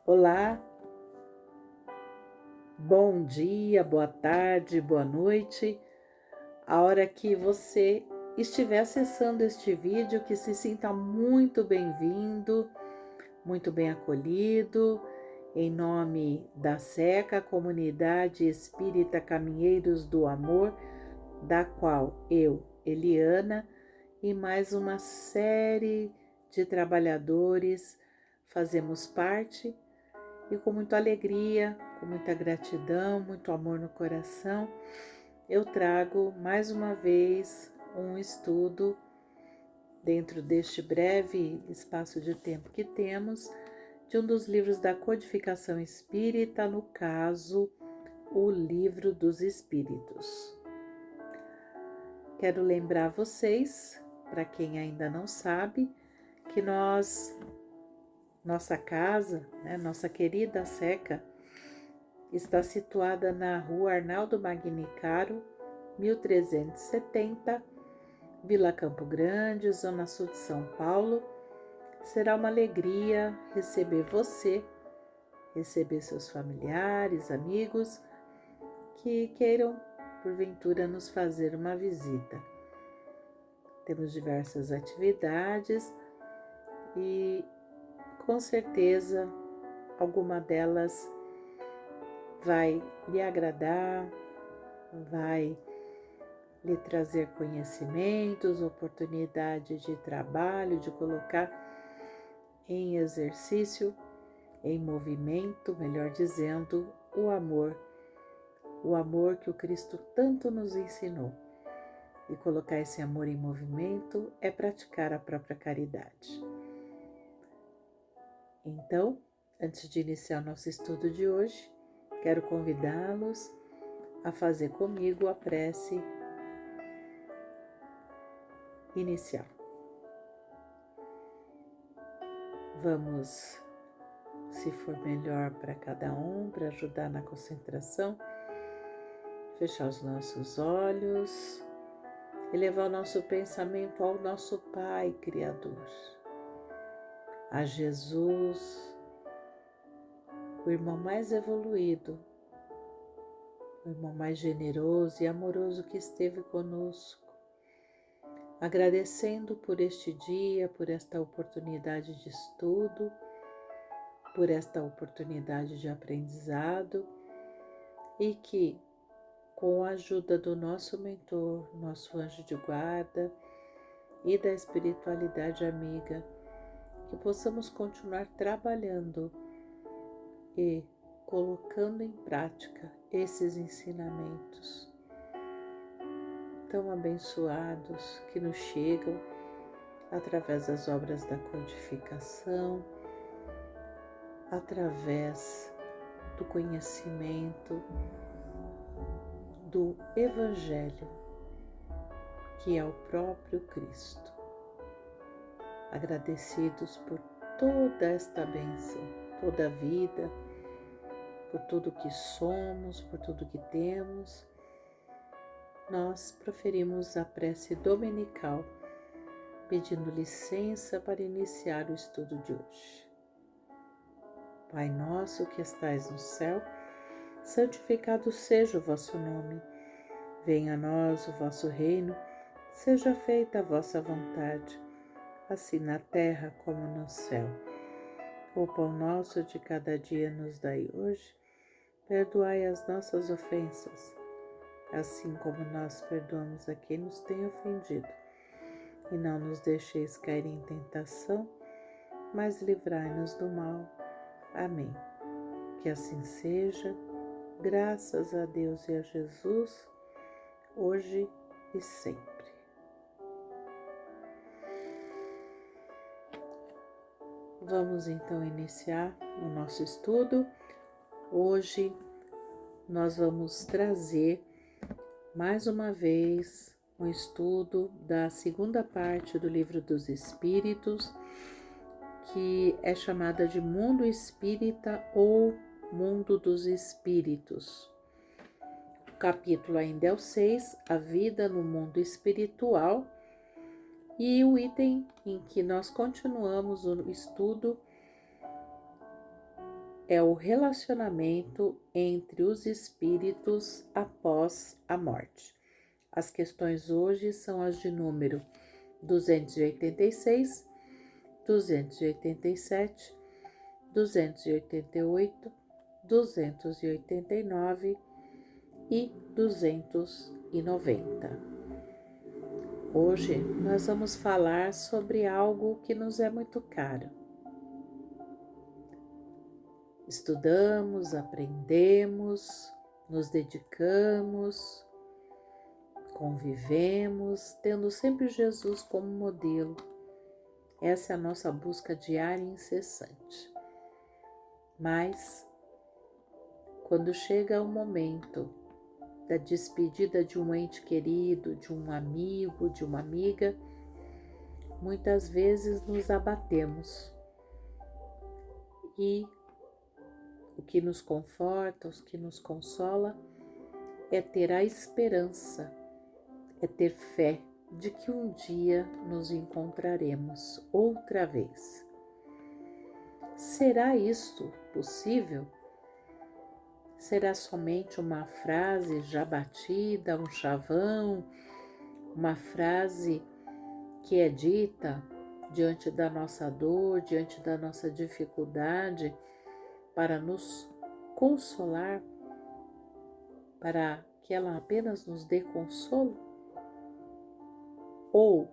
Olá, bom dia, boa tarde, boa noite. A hora que você estiver acessando este vídeo, que se sinta muito bem-vindo, muito bem acolhido, em nome da SECA, Comunidade Espírita Caminheiros do Amor, da qual eu, Eliana, e mais uma série de trabalhadores fazemos parte. E com muita alegria, com muita gratidão, muito amor no coração, eu trago mais uma vez um estudo dentro deste breve espaço de tempo que temos de um dos livros da codificação espírita, no caso, o Livro dos Espíritos. Quero lembrar vocês, para quem ainda não sabe, que nossa casa, nossa querida SECA, está situada na rua Arnaldo Magnicaro, 1370, Vila Campo Grande, Zona Sul de São Paulo. Será uma alegria receber você, receber seus familiares, amigos que queiram, porventura, nos fazer uma visita. Temos diversas atividades e, com certeza, alguma delas vai lhe agradar, vai lhe trazer conhecimentos, oportunidade de trabalho, de colocar em exercício, em movimento, melhor dizendo, o amor que o Cristo tanto nos ensinou. E colocar esse amor em movimento é praticar a própria caridade. Então, antes de iniciar o nosso estudo de hoje, quero convidá-los a fazer comigo a prece inicial. Vamos, se for melhor para cada um, para ajudar na concentração, fechar os nossos olhos e levar o nosso pensamento ao nosso Pai Criador, a Jesus, o irmão mais evoluído, o irmão mais generoso e amoroso que esteve conosco, agradecendo por este dia, por esta oportunidade de estudo, por esta oportunidade de aprendizado e que, com a ajuda do nosso mentor, nosso anjo de guarda e da espiritualidade amiga, que possamos continuar trabalhando e colocando em prática esses ensinamentos tão abençoados que nos chegam através das obras da codificação, através do conhecimento do Evangelho, que é o próprio Cristo. Agradecidos por toda esta bênção, toda a vida, por tudo que somos, por tudo que temos, nós proferimos a prece dominical, pedindo licença para iniciar o estudo de hoje. Pai nosso que estais no céu, santificado seja o vosso nome. Venha a nós o vosso reino, seja feita a vossa vontade, assim na terra como no céu. O pão nosso de cada dia nos dai hoje, perdoai as nossas ofensas, assim como nós perdoamos a quem nos tem ofendido. E não nos deixeis cair em tentação, mas livrai-nos do mal. Amém. Que assim seja, graças a Deus e a Jesus, hoje e sempre. Vamos então iniciar o nosso estudo. Hoje nós vamos trazer mais uma vez um estudo da segunda parte do Livro dos Espíritos, que é chamada de Mundo Espírita ou Mundo dos Espíritos. O capítulo ainda é o 6, A Vida no Mundo Espiritual, e o item em que nós continuamos o estudo é o relacionamento entre os espíritos após a morte. As questões hoje são as de número 286, 287, 288, 289 e 290. Hoje nós vamos falar sobre algo que nos é muito caro. Estudamos, aprendemos, nos dedicamos, convivemos, tendo sempre Jesus como modelo. Essa é a nossa busca diária e incessante. Mas, quando chega o momento da despedida de um ente querido, de um amigo, de uma amiga, muitas vezes nos abatemos. E o que nos conforta, o que nos consola, é ter a esperança, é ter fé de que um dia nos encontraremos outra vez. Será isso possível? Será somente uma frase já batida, um chavão, uma frase que é dita diante da nossa dor, diante da nossa dificuldade, para nos consolar, para que ela apenas nos dê consolo? Ou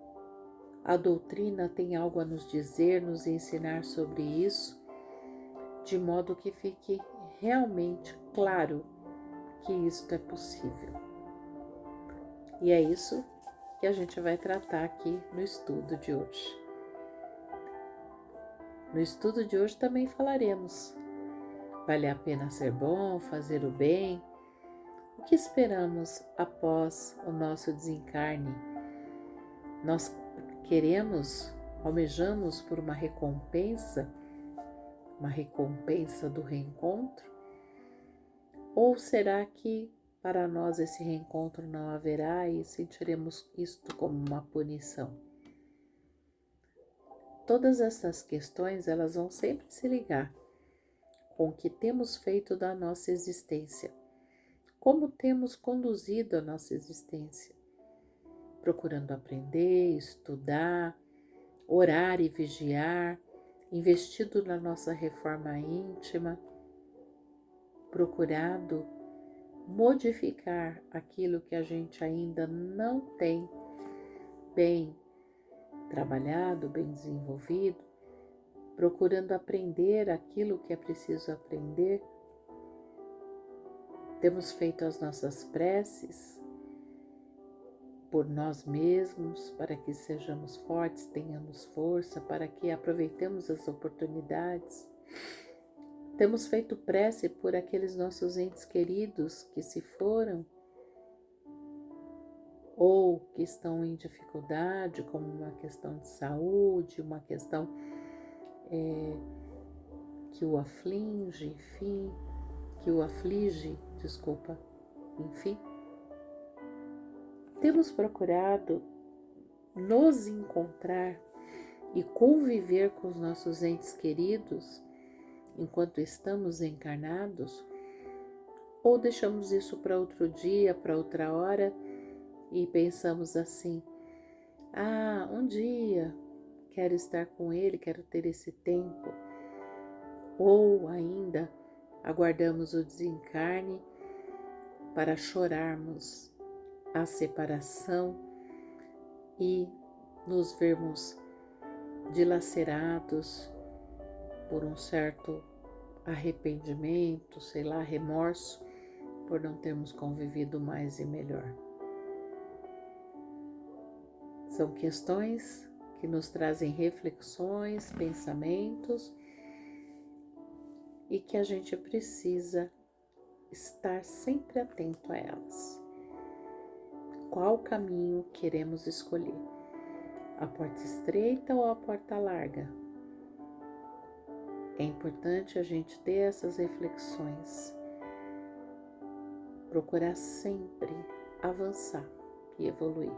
a doutrina tem algo a nos dizer, nos ensinar sobre isso, de modo que fique realmente claro que isto é possível? E é isso que a gente vai tratar aqui no estudo de hoje. No estudo de hoje também falaremos: vale a pena ser bom, fazer o bem? O que esperamos após o nosso desencarne? Nós almejamos por uma recompensa do reencontro? Ou será que para nós esse reencontro não haverá e sentiremos isto como uma punição? Todas essas questões, elas vão sempre se ligar com o que temos feito da nossa existência, como temos conduzido a nossa existência, procurando aprender, estudar, orar e vigiar, investido na nossa reforma íntima, procurado modificar aquilo que a gente ainda não tem bem trabalhado, bem desenvolvido, procurando aprender aquilo que é preciso aprender. Temos feito as nossas preces por nós mesmos, para que sejamos fortes, tenhamos força, para que aproveitemos as oportunidades. Temos feito prece por aqueles nossos entes queridos que se foram ou que estão em dificuldade, como uma questão de saúde, uma questão que o aflige, enfim. Temos procurado nos encontrar e conviver com os nossos entes queridos enquanto estamos encarnados, ou deixamos isso para outro dia, para outra hora e pensamos assim: um dia quero estar com ele, quero ter esse tempo. Ou ainda aguardamos o desencarne para chorarmos a separação e nos vermos dilacerados por um certo arrependimento, remorso, por não termos convivido mais e melhor. São questões que nos trazem reflexões, pensamentos e que a gente precisa estar sempre atento a elas. Qual caminho queremos escolher? A porta estreita ou a porta larga? É importante a gente ter essas reflexões, procurar sempre avançar e evoluir.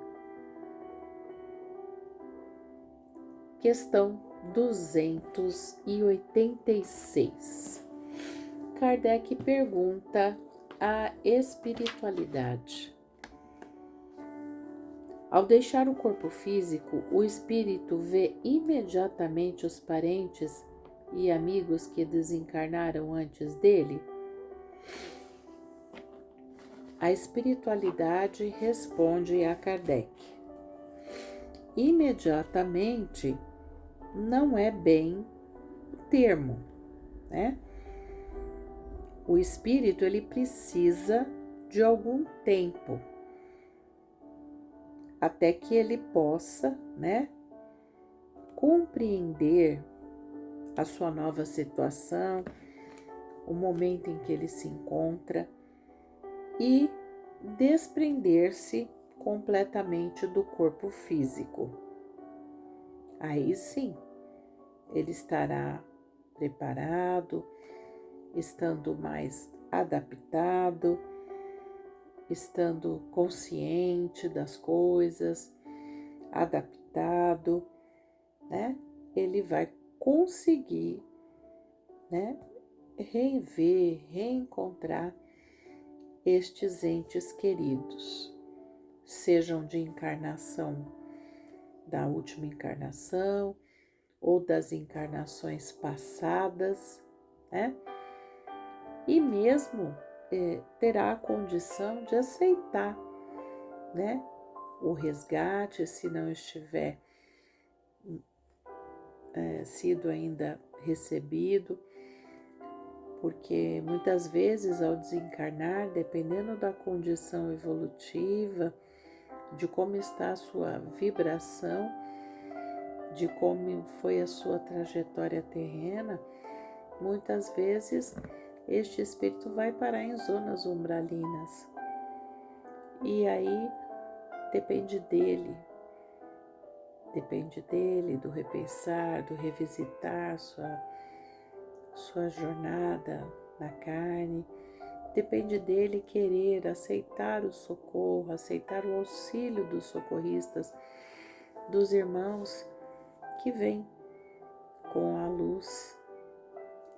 Questão 286. Kardec pergunta à espiritualidade. Ao deixar o corpo físico, o espírito vê imediatamente os parentes e amigos que desencarnaram antes dele? A espiritualidade responde a Kardec: imediatamente não é bem o termo, né? O espírito ele precisa de algum tempo até que ele possa, né, compreender a sua nova situação, o momento em que ele se encontra e desprender-se completamente do corpo físico. Aí sim, ele estará preparado, estando mais adaptado, estando consciente das coisas, adaptado, né? Ele vai conseguir, né, rever, reencontrar estes entes queridos, sejam de encarnação da última encarnação ou das encarnações passadas, né? E mesmo terá a condição de aceitar, né, o resgate, se não estiver sido ainda recebido, porque muitas vezes ao desencarnar, dependendo da condição evolutiva, de como está a sua vibração, de como foi a sua trajetória terrena, muitas vezes este espírito vai parar em zonas umbralinas. E aí depende dele, do repensar, do revisitar sua jornada na carne. Depende dele querer aceitar o socorro, aceitar o auxílio dos socorristas, dos irmãos que vêm com a luz.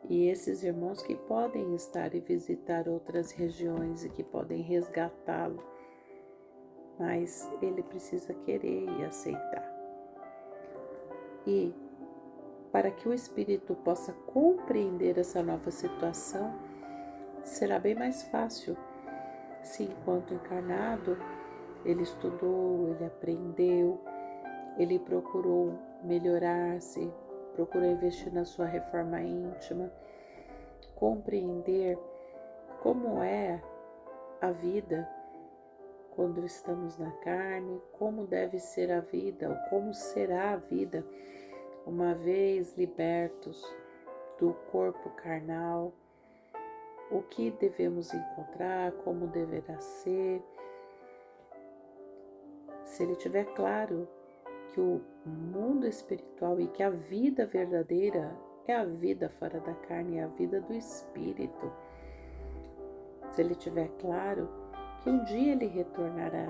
E esses irmãos que podem estar e visitar outras regiões e que podem resgatá-lo, mas ele precisa querer e aceitar. E para que o espírito possa compreender essa nova situação, será bem mais fácil se, enquanto encarnado, ele estudou, ele aprendeu, ele procurou melhorar-se, procurou investir na sua reforma íntima, compreender como é a vida quando estamos na carne, como deve ser a vida, ou como será a vida uma vez libertos do corpo carnal, o que devemos encontrar, como deverá ser. Se ele tiver claro que o mundo espiritual e que a vida verdadeira é a vida fora da carne, é a vida do espírito. Se ele tiver claro que um dia ele retornará,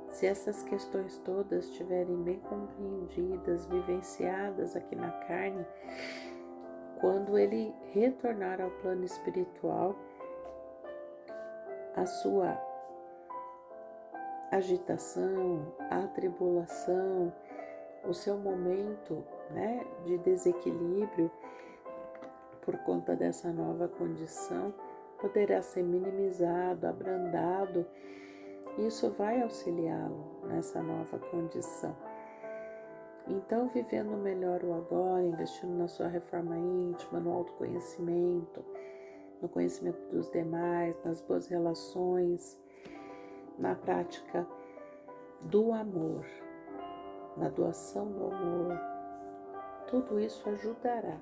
se essas questões todas estiverem bem compreendidas, vivenciadas aqui na carne, quando ele retornar ao plano espiritual, a sua agitação, a tribulação, o seu momento, né, de desequilíbrio por conta dessa nova condição poderá ser minimizado, abrandado. Isso vai auxiliá-lo nessa nova condição. Então, vivendo melhor o agora, investindo na sua reforma íntima, no autoconhecimento, no conhecimento dos demais, nas boas relações, na prática do amor, na doação do amor, tudo isso ajudará,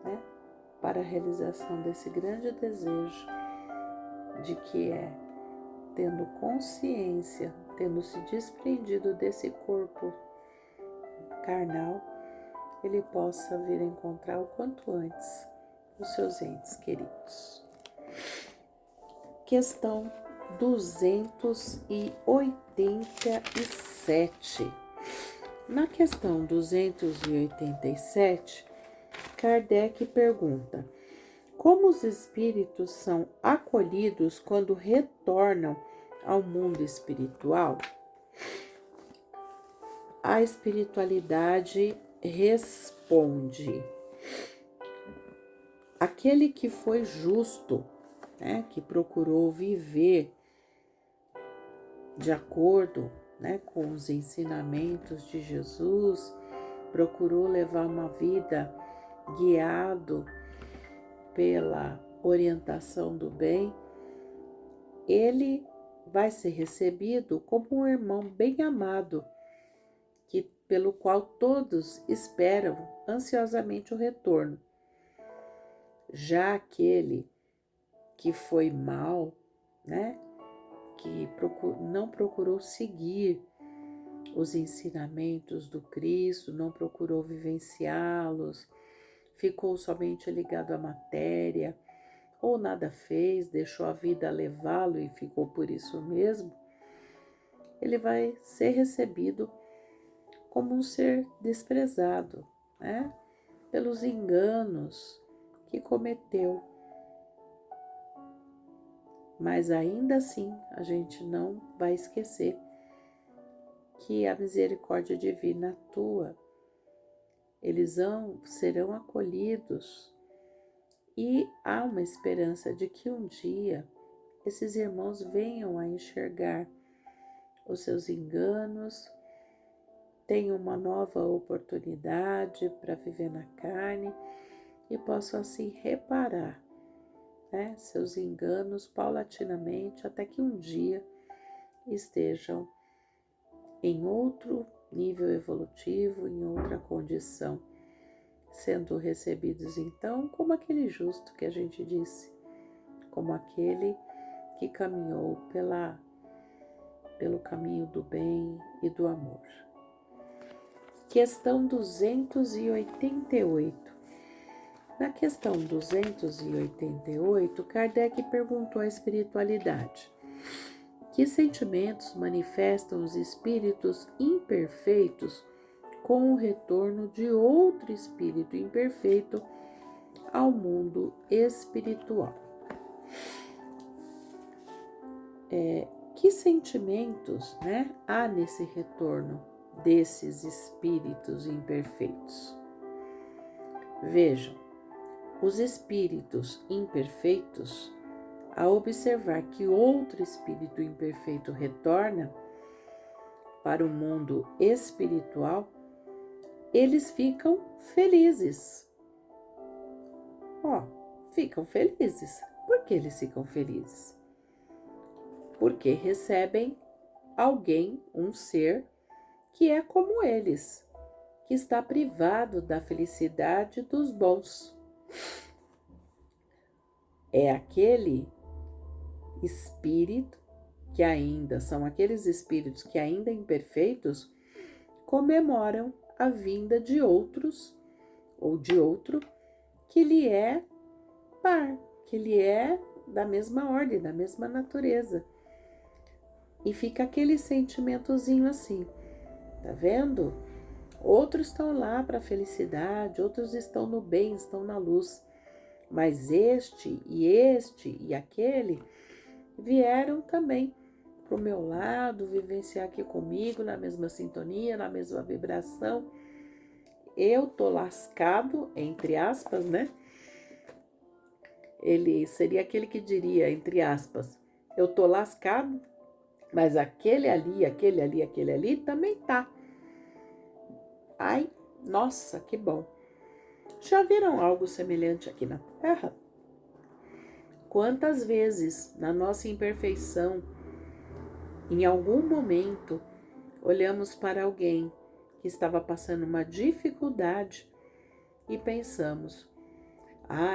né, para a realização desse grande desejo de que é, tendo consciência, tendo se desprendido desse corpo carnal, ele possa vir a encontrar o quanto antes os seus entes queridos. Questão 287. Na questão 287, Kardec pergunta: Como os espíritos são acolhidos quando retornam ao mundo espiritual? A espiritualidade responde: aquele que foi justo, né, que procurou viver de acordo, né, com os ensinamentos de Jesus, procurou levar uma vida guiado pela orientação do bem, ele vai ser recebido como um irmão bem amado, pelo qual todos esperam ansiosamente o retorno. Já aquele que foi mal, né, que não procurou seguir os ensinamentos do Cristo, não procurou vivenciá-los, ficou somente ligado à matéria, ou nada fez, deixou a vida levá-lo e ficou por isso mesmo, ele vai ser recebido como um ser desprezado, né, pelos enganos que cometeu. Mas ainda assim, a gente não vai esquecer que a misericórdia divina atua. Eles serão acolhidos e há uma esperança de que um dia esses irmãos venham a enxergar os seus enganos, tenham uma nova oportunidade para viver na carne e possam assim reparar, né, seus enganos paulatinamente até que um dia estejam em outro nível evolutivo, em outra condição, sendo recebidos então como aquele justo que a gente disse, como aquele que caminhou pelo caminho do bem e do amor. Questão 288. Na questão 288, Kardec perguntou à espiritualidade: que sentimentos manifestam os espíritos imperfeitos com o retorno de outro espírito imperfeito ao mundo espiritual? Que sentimentos, né, há nesse retorno desses espíritos imperfeitos? Vejam, os espíritos imperfeitos, ao observar que outro espírito imperfeito retorna para o mundo espiritual, eles ficam felizes. Ficam felizes. Por que eles ficam felizes? Porque recebem alguém, um ser, que é como eles, que está privado da felicidade dos bons. É aquele espírito que ainda são aqueles espíritos que ainda imperfeitos comemoram a vinda de outros ou de outro que lhe é par, que lhe é da mesma ordem, da mesma natureza. E fica aquele sentimentozinho assim, tá vendo? Outros estão lá para a felicidade, outros estão no bem, estão na luz. Mas este e aquele vieram também para o meu lado, vivenciar aqui comigo, na mesma sintonia, na mesma vibração. Eu tô lascado, entre aspas, né? Ele seria aquele que diria, entre aspas, eu tô lascado, mas aquele ali também tá. Ai, nossa, que bom. Já viram algo semelhante aqui na Terra? Quantas vezes, na nossa imperfeição, em algum momento, olhamos para alguém que estava passando uma dificuldade e pensamos: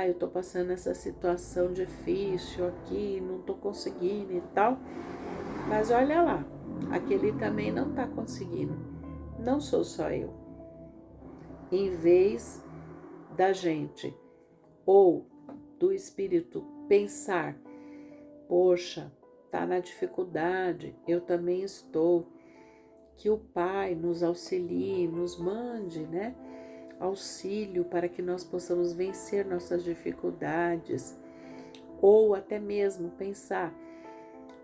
eu tô passando essa situação difícil aqui, não tô conseguindo e tal. Mas olha lá, aquele também não tá conseguindo. Não sou só eu. Em vez da gente ou do espírito pensar: poxa, tá na dificuldade, eu também estou. Que o Pai nos auxilie, nos mande, né, auxílio para que nós possamos vencer nossas dificuldades, ou até mesmo pensar,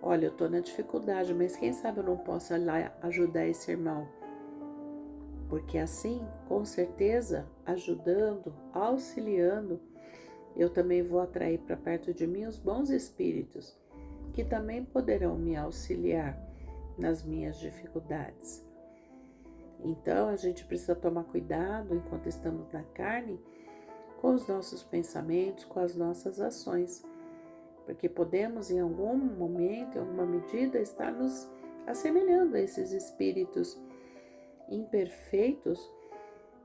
olha, eu estou na dificuldade, mas quem sabe eu não posso ir lá ajudar esse irmão? Porque assim, com certeza, ajudando, auxiliando, eu também vou atrair para perto de mim os bons espíritos, que também poderão me auxiliar nas minhas dificuldades. Então, a gente precisa tomar cuidado enquanto estamos na carne com os nossos pensamentos, com as nossas ações, porque podemos em algum momento, em alguma medida, estar nos assemelhando a esses espíritos imperfeitos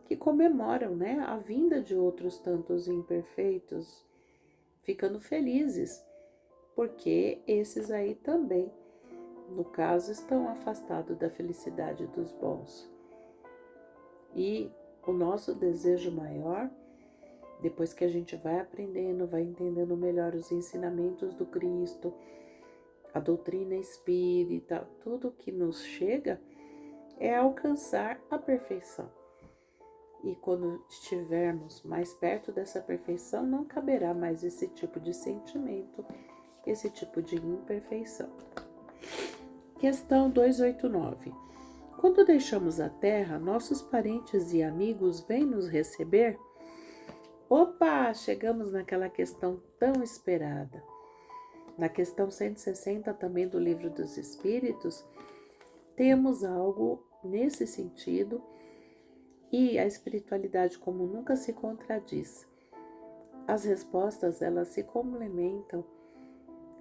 que comemoram, né, a vinda de outros tantos imperfeitos, ficando felizes, porque esses aí também, no caso, estão afastados da felicidade dos bons. E o nosso desejo maior, depois que a gente vai aprendendo, vai entendendo melhor os ensinamentos do Cristo, a doutrina espírita, tudo que nos chega, é alcançar a perfeição. E quando estivermos mais perto dessa perfeição, não caberá mais esse tipo de sentimento, esse tipo de imperfeição. Questão 289. Quando deixamos a Terra, nossos parentes e amigos vêm nos receber? Opa, chegamos naquela questão tão esperada. Na questão 160 também do Livro dos Espíritos, temos algo nesse sentido e a espiritualidade como nunca se contradiz. As respostas, elas se complementam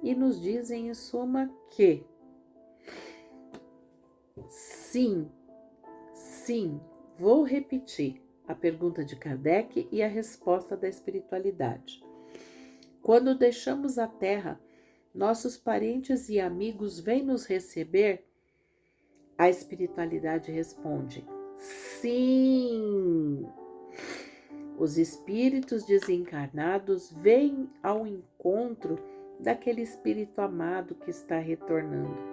e nos dizem em suma que sim, vou repetir a pergunta de Kardec e a resposta da espiritualidade. Quando deixamos a Terra, nossos parentes e amigos vêm nos receber? A espiritualidade responde: sim! Os espíritos desencarnados vêm ao encontro daquele espírito amado que está retornando.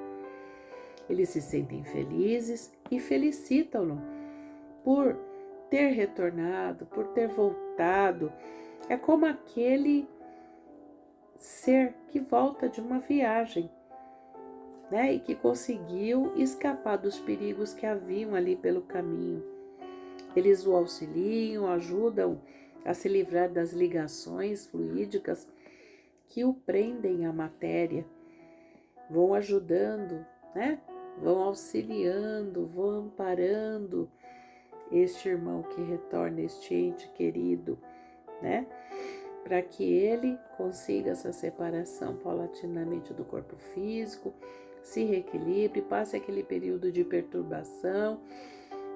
Eles se sentem felizes e felicitam-no por ter retornado, por ter voltado. É como aquele ser que volta de uma viagem, né? E que conseguiu escapar dos perigos que haviam ali pelo caminho. Eles o auxiliam, ajudam a se livrar das ligações fluídicas que o prendem à matéria, vão ajudando, né? Vão auxiliando, vão amparando este irmão que retorna, este ente querido, né? Para que ele consiga essa separação paulatinamente do corpo físico, se reequilibre, passe aquele período de perturbação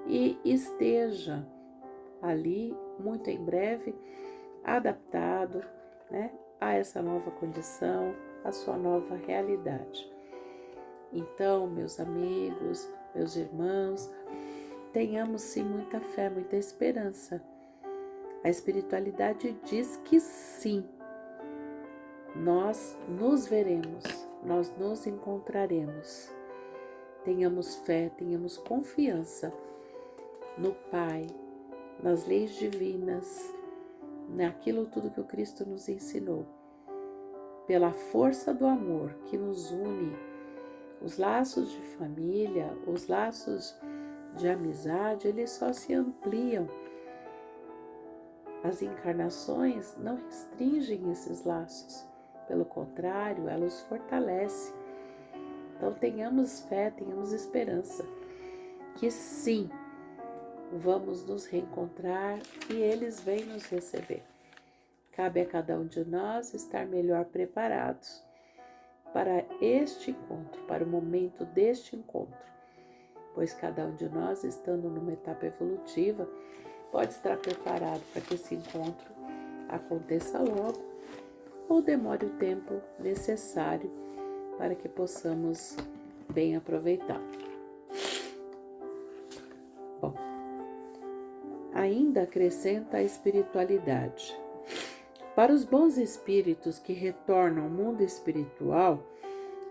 e esteja ali, muito em breve, adaptado, né, a essa nova condição, a sua nova realidade. Então, meus amigos, meus irmãos, tenhamos sim muita fé, muita esperança. A espiritualidade diz que sim, nós nos veremos, nós nos encontraremos. Tenhamos fé, tenhamos confiança no Pai, nas leis divinas, naquilo tudo que o Cristo nos ensinou. Pela força do amor que nos une, os laços de família, os laços de amizade, eles só se ampliam. As encarnações não restringem esses laços, pelo contrário, elas os fortalecem. Então tenhamos fé, tenhamos esperança, que sim, vamos nos reencontrar e eles vêm nos receber. Cabe a cada um de nós estar melhor preparados para este encontro, para o momento deste encontro, pois cada um de nós, estando numa etapa evolutiva, pode estar preparado para que esse encontro aconteça logo ou demore o tempo necessário para que possamos bem aproveitar. Bom, ainda acrescenta a espiritualidade. Para os bons espíritos que retornam ao mundo espiritual,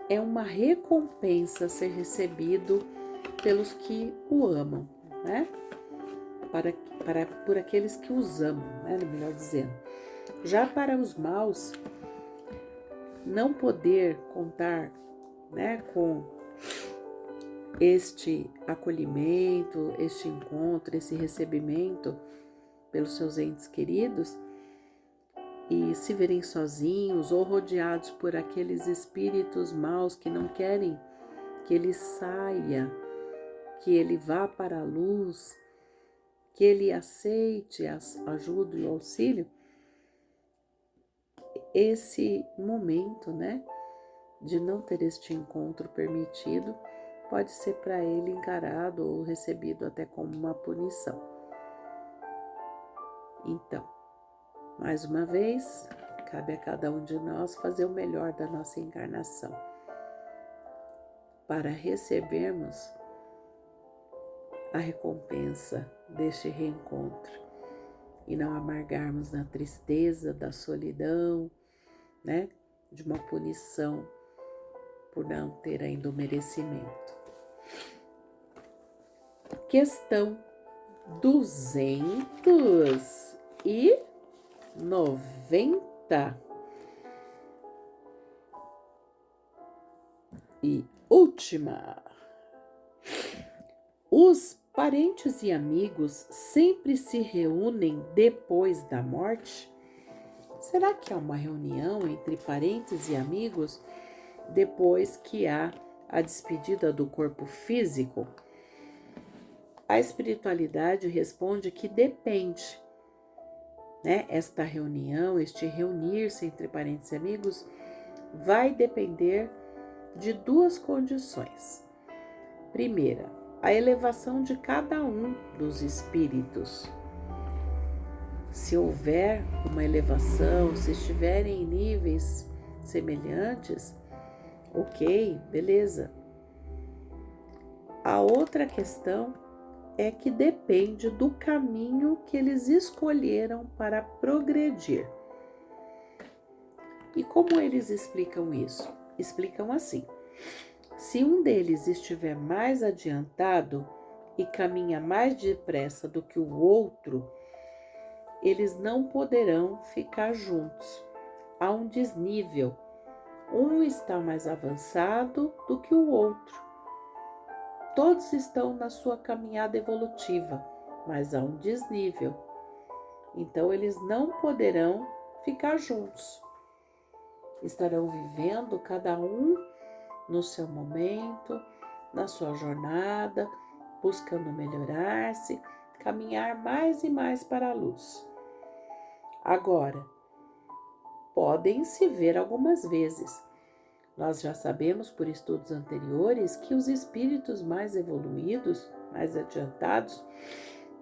é uma recompensa ser recebido pelos que o amam, né? por aqueles que os amam, né? Melhor dizendo. Já para os maus, não poder contar, né, com este acolhimento, este encontro, esse recebimento pelos seus entes queridos e se verem sozinhos ou rodeados por aqueles espíritos maus que não querem que ele saia, que ele vá para a luz, que ele aceite a ajuda e o auxílio, esse momento, né, de não ter este encontro permitido, pode ser para ele encarado ou recebido até como uma punição. Então, mais uma vez, cabe a cada um de nós fazer o melhor da nossa encarnação para recebermos a recompensa deste reencontro e não amargarmos na tristeza da solidão, né, de uma punição por não ter ainda o merecimento. Questão 290 e última. Os parentes e amigos sempre se reúnem depois da morte? Será que há uma reunião entre parentes e amigos depois que há a despedida do corpo físico? A espiritualidade responde que depende, né? Esta reunião, este reunir-se entre parentes e amigos vai depender de duas condições. Primeira, a elevação de cada um dos espíritos. Se houver uma elevação, se estiverem em níveis semelhantes, ok, beleza. A outra questão é que depende do caminho que eles escolheram para progredir. E como eles explicam isso? Explicam assim: se um deles estiver mais adiantado e caminha mais depressa do que o outro, eles não poderão ficar juntos. Há um desnível. Um está mais avançado do que o outro. Todos estão na sua caminhada evolutiva, mas há um desnível. Então, eles não poderão ficar juntos. Estarão vivendo cada um no seu momento, na sua jornada, buscando melhorar-se, caminhar mais e mais para a luz. Agora, podem se ver algumas vezes. Nós já sabemos por estudos anteriores que os espíritos mais evoluídos, mais adiantados,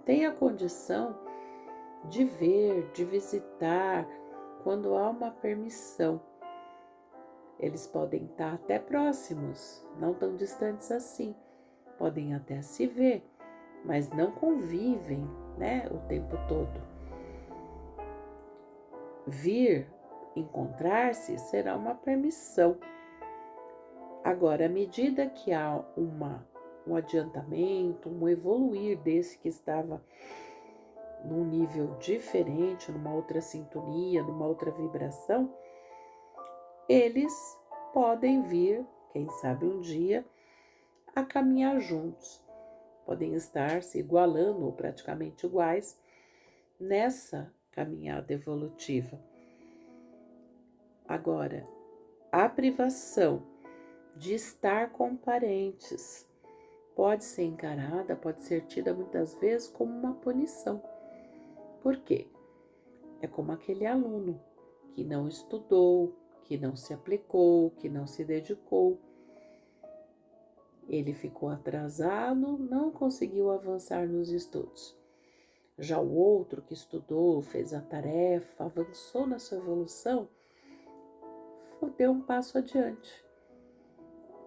têm a condição de ver, de visitar, quando há uma permissão. Eles podem estar até próximos, não tão distantes assim. Podem até se ver, mas não convivem, né, o tempo todo. Vir, encontrar-se, será uma permissão. Agora, à medida que há um adiantamento, um evoluir desse que estava num nível diferente, numa outra sintonia, numa outra vibração, eles podem vir, quem sabe um dia, a caminhar juntos. Podem estar se igualando ou praticamente iguais nessa caminhada evolutiva. Agora, a privação de estar com parentes pode ser encarada, pode ser tida muitas vezes como uma punição. Por quê? É como aquele aluno que não estudou, que não se aplicou, que não se dedicou. Ele ficou atrasado, não conseguiu avançar nos estudos. Já o outro que estudou, fez a tarefa, avançou na sua evolução, deu um passo adiante.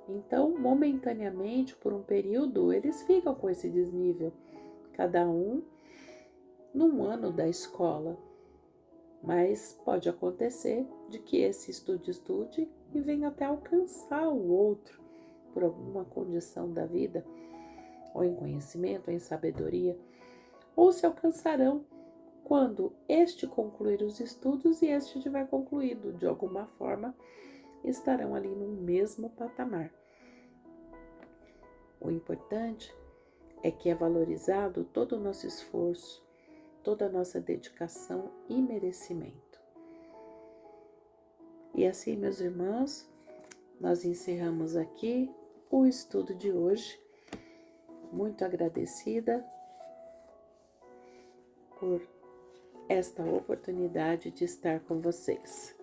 Então, momentaneamente, por um período, eles ficam com esse desnível, cada um num ano da escola. Mas pode acontecer de que esse estude e venha até alcançar o outro por alguma condição da vida, ou em conhecimento, ou em sabedoria, ou se alcançarão quando este concluir os estudos e este tiver concluído. De alguma forma, estarão ali no mesmo patamar. O importante é que é valorizado todo o nosso esforço, toda a nossa dedicação e merecimento. E assim, meus irmãos, nós encerramos aqui o estudo de hoje. Muito agradecida por esta oportunidade de estar com vocês.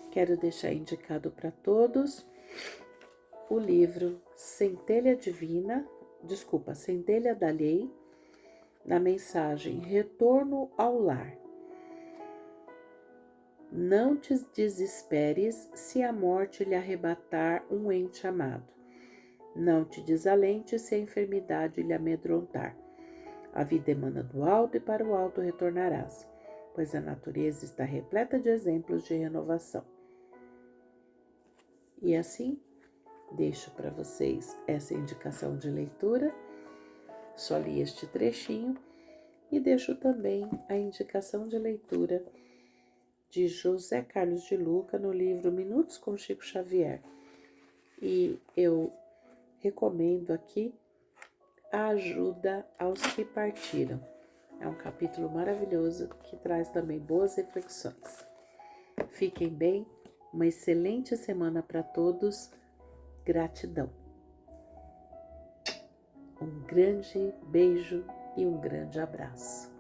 Quero deixar indicado para todos o livro Centelha da Lei, na mensagem Retorno ao Lar. Não te desesperes se a morte lhe arrebatar um ente amado. Não te desalentes se a enfermidade lhe amedrontar. A vida emana do alto e para o alto retornarás, pois a natureza está repleta de exemplos de renovação. E assim, deixo para vocês essa indicação de leitura, só li este trechinho, e deixo também a indicação de leitura de José Carlos de Luca no livro Minutos com Chico Xavier. E eu recomendo aqui A Ajuda aos que Partiram. É um capítulo maravilhoso que traz também boas reflexões. Fiquem bem, uma excelente semana para todos. Gratidão. Um grande beijo e um grande abraço.